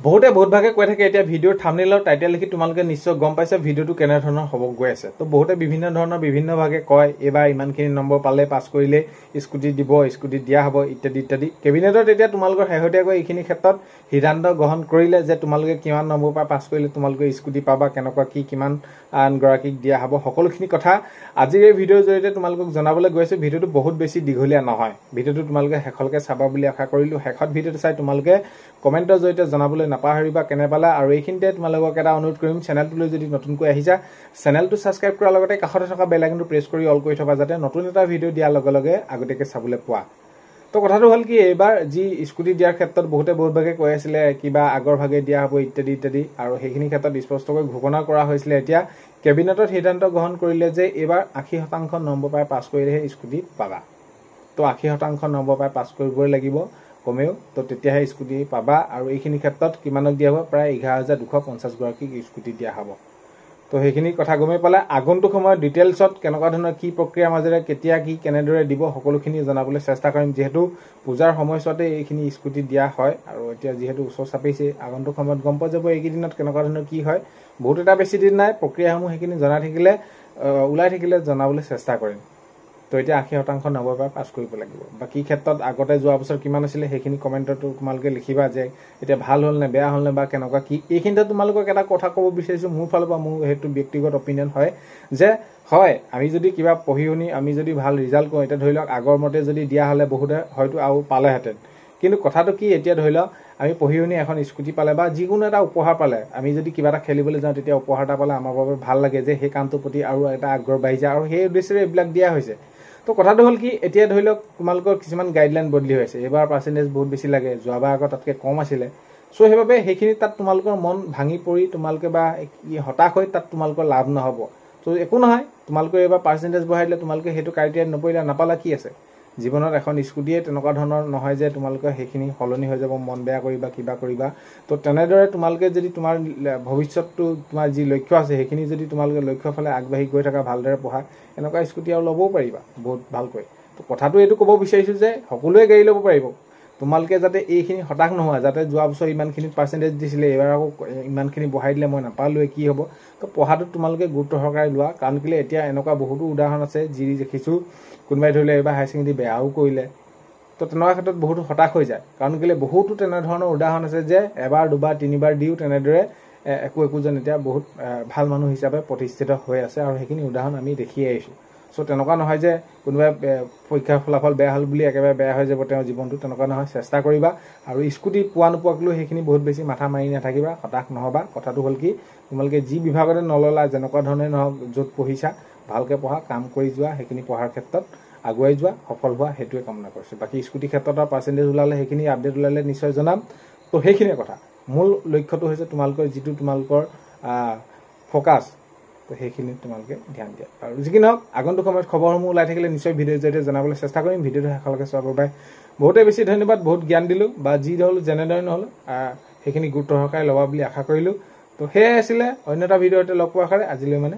বহুতে বহুত ভাগে কৈ থাকে এতিয়া ভিডিওৰ থাম্বনেইলৰ টাইটেল লিখি তোমালোকে নিশ্চয় গম পাইছা ভিডিওটো কেনে ধৰণৰ হ'ব গৈ আছে তো বহুতে বিভিন্ন ধৰণৰ বিভিন্ন ভাগে কয় এবাৰ ইমানখিনি নম্বৰ পালে পাছ কৰিলে স্কুটি দিব স্কুটি দিয়া হ'ব ইত্যাদি ইত্যাদি কেবিনেটত এতিয়া তোমালোকৰ হেহতিয়াকৈ এইখিনি ক্ষেত্ৰত সিদ্ধান্ত গ্ৰহণ কৰিলে যে তোমালোকে কিমান নম্বৰ পাই পাছ কৰিলে তোমালোকে স্কুটি পাবা কেনেকুৱা কি কিমান আনগৰাকীক দিয়া হ'ব সকলোখিনি কথা আজিৰ এই ভিডিওৰ জৰিয়তে তোমালোকক জনাবলৈ গৈছে ভিডিওটো বহুত বেছি দীঘলীয়া নহয় ভিডিওটো তোমালোকে শেষলৈকে চাবা বুলি আশা কৰিলো শেষত ভিডিওটো চাই তোমালোকে কমেন্টৰ জৰিয়তে জনাবলৈ নাপাহৰিবা কেনে পালা আৰু এইখিনিতে তোমালোকক এটা অনুৰোধ কৰিম চেনেলটোলৈ যদি নতুনকৈ আহিছা চেনেলটো সাবস্ক্ৰাইব কৰাৰ লগতে কাষতে থকা বেল আইকনটো প্ৰেছ কৰি অল কৰি থবা যাতে নতুন এটা ভিডিও দিয়াৰ লগে লগে আগতীয়াকৈ চাবলৈ পোৱা তো কথাটো হ'ল কি এইবাৰ যি স্কুটি দিয়াৰ ক্ষেত্ৰত বহুতে বহুত ভাগে কৈ আছিলে কিবা আগৰ ভাগে দিয়া হ'ব ইত্যাদি ইত্যাদি আৰু সেইখিনি ক্ষেত্ৰত স্পষ্টকৈ ঘোষণা কৰা হৈছিলে এতিয়া কেবিনেটত সিদ্ধান্ত গ্ৰহণ কৰিলে যে এইবাৰ 80% নম্বৰ পাই পাছ কৰিলেহে স্কুটি পাবা তো 80% নম্বৰ পাই পাছ কৰিবই লাগিব কমেও তো তেতিয়াহে স্কুটি পাবা আৰু এইখিনি ক্ষেত্ৰত কিমানক দিয়া হ'ব প্ৰায় 11250 গৰাকীক স্কুটি দিয়া হ'ব তো সেইখিনি কথা গমে পালে আগন্তুক সময়ত ডিটেইলছত কেনেকুৱা ধৰণৰ কি প্ৰক্ৰিয়া মাজেৰে কেতিয়া কি কেনেদৰে দিব সকলোখিনি জনাবলৈ চেষ্টা কৰিম যেহেতু পূজাৰ সময়ছোৱাতে এইখিনি স্কুটি দিয়া হয় আৰু এতিয়া যেহেতু উৎসৱ চাপিছে আগন্তুক সময়ত গম পোৱা যাব এইকেইদিনত কেনেকুৱা ধৰণৰ কি হয় বহুত এটা বেছি দিন নাই প্ৰক্ৰিয়াসমূহ সেইখিনি জনা থাকিলে ওলাই থাকিলে জনাবলৈ চেষ্টা কৰিম তো এতিয়া 80% নম্বৰ পাই পাছ কৰিব লাগিব বাকি ক্ষেত্ৰত আগতে যোৱা বছৰ কিমান আছিল সেইখিনি কমেন্টত তোমালোকে লিখিবা যে এতিয়া ভাল হ'ল নে বেয়া হ'ল নে বা কেনেকুৱা কি এইখিনিতে তোমালোকক এটা কথা ক'ব বিচাৰিছো মোৰ ফালৰ পৰা মোৰ হেতু ব্যক্তিগত অপিনিয়ন হয় যে হয় আমি যদি কিবা পঢ়ি শুনি আমি যদি ভাল ৰিজাল্ট কৰো এটা ধৰি লওক আগৰ মতে যদি দিয়া হলে বহুতে হয়তো আৰু পালেহেঁতেন কিন্তু কথাটো কি এতিয়া ধৰি লওক আমি পঢ়ি শুনি এখন স্কুটি পালে বা যিকোনো এটা উপহাৰ পালে আমি যদি কিবা এটা খেলিবলৈ যাওঁ তেতিয়া উপহাৰ এটা পালে আমাৰ বাবে ভাল লাগে যে সেই কামটোৰ প্ৰতি আৰু এটা আগ্ৰহ বাঢ়ি যায় আৰু সেই উদ্দেশ্যেৰে এইবিলাক দিয়া হৈছে তো কথাটো হ'ল কি এতিয়া ধৰি লওক তোমালোকৰ কিছুমান গাইডলাইন বদলি হৈছে এবাৰ পাৰ্চেন্টেজ বহুত বেছি লাগে যোৱাবাৰ আগত তাতকৈ কম আছিলে সো সেইবাবে সেইখিনি তাত তোমালোকৰ মন ভাঙি পৰি তোমালোকে বা হতাশ হৈ তাত তোমালোকৰ লাভ নহব তো একো নহয় তোমালোকে এবাৰ পাৰ্চেন্টেজ বঢ়াই দিলে তোমালোকে সেইটো ক্ৰাইটেৰিয়া নপৰিলা নাপালা কি আছে জীৱনত এখন স্কুটিয়ে তেনেকুৱা ধৰণৰ নহয় যে তোমালোকে সেইখিনি সলনি হৈ যাব মন বেয়া কৰিবা কিবা কৰিবা তো তেনেদৰে তোমালোকে যদি তোমাৰ ভৱিষ্যতটো তোমাৰ যি লক্ষ্য আছে সেইখিনি যদি তোমালোকে লক্ষ্যৰ ফালে আগবাঢ়ি গৈ থকা ভালদৰে পঢ়া এনেকুৱা স্কুটি আৰু ল'বও পাৰিবা বহুত ভালকৈ তো কথাটো এইটো ক'ব বিচাৰিছো যে সকলোৱে গাড়ী ল'ব পাৰিব তোমালোকে যাতে এইখিনি হতাশ নোহোৱা যাতে যোৱা বছৰ ইমানখিনি পাৰ্চেন্টেজ দিছিলে এবাৰ আকৌ ইমানখিনি বঢ়াই দিলে মই নাপালোৱে কি হ'ব তো পঢ়াটো তোমালোকে গুৰুত্ব সহকাৰে লোৱা কাৰণ কিলে এতিয়া এনেকুৱা বহুতো উদাহৰণ আছে যি দেখিছো কোনোবাই ধৰিলে এবাৰ হাই ছেকেণ্ডাৰী বেয়াও কৰিলে তো তেনেকুৱা ক্ষেত্ৰত বহুতো হতাশ হৈ যায় কাৰণ কিলে বহুতো তেনেধৰণৰ উদাহৰণ আছে যে এবাৰ দুবাৰ তিনিবাৰ দিও তেনেদৰে একোজন এতিয়া বহুত ভাল মানুহ হিচাপে প্ৰতিষ্ঠিত হৈ আছে আৰু সেইখিনি উদাহৰণ আমি দেখিয়ে আহিছো সো তেনেকুৱা নহয় যে কোনোবাই পৰীক্ষাৰ ফলাফল বেয়া হ'ল বুলি একেবাৰে বেয়া হৈ যাব তেওঁৰ জীৱনটো তেনেকুৱা নহয় চেষ্টা কৰিবা আৰু স্কুটি পোৱা নোপোৱাকলৈ সেইখিনি বহুত বেছি মাথা মাৰি নাথাকিবা হতাশ নহবা কথাটো হ'ল কি তোমালোকে যি বিভাগতে নললা যেনেকুৱা ধৰণে নহওক য'ত পঢ়িছা ভালকৈ পঢ়া কাম কৰি যোৱা সেইখিনি পঢ়াৰ ক্ষেত্ৰত আগুৱাই যোৱা সফল হোৱা সেইটোৱে কামনা কৰিছো বাকি স্কুটি ক্ষেত্ৰত পাৰ্চেন্টেজ ওলালে সেইখিনি আপডেট ওলালে নিশ্চয় জনাম তো সেইখিনিয়ে কথা মূল লক্ষ্যটো হৈছে তোমালোকৰ যিটো তোমালোকৰ ফোকাস তো সেইখিনি তোমালোকে ধ্যান দিয়া আৰু যি কি নহওক আগন্তুক সময়ত খবৰসমূহ ওলাই থাকিলে নিশ্চয় ভিডিঅ'ৰ জৰিয়তে জনাবলৈ চেষ্টা কৰিম ভিডিঅ'টো শেষলৈকে চোৱাৰ বাবে বহুতে বেছি ধন্যবাদ বহুত জ্ঞান দিলো বা যি হ'ল যেনেদৰে নহ'ল সেইখিনি গুৰুত্ব সহকাৰে ল'বা বুলি আশা কৰিলো তো সেয়াই আছিলে অন্য এটা ভিডিঅ'তে লগ পোৱাৰ আশাৰে আজিলৈ মানে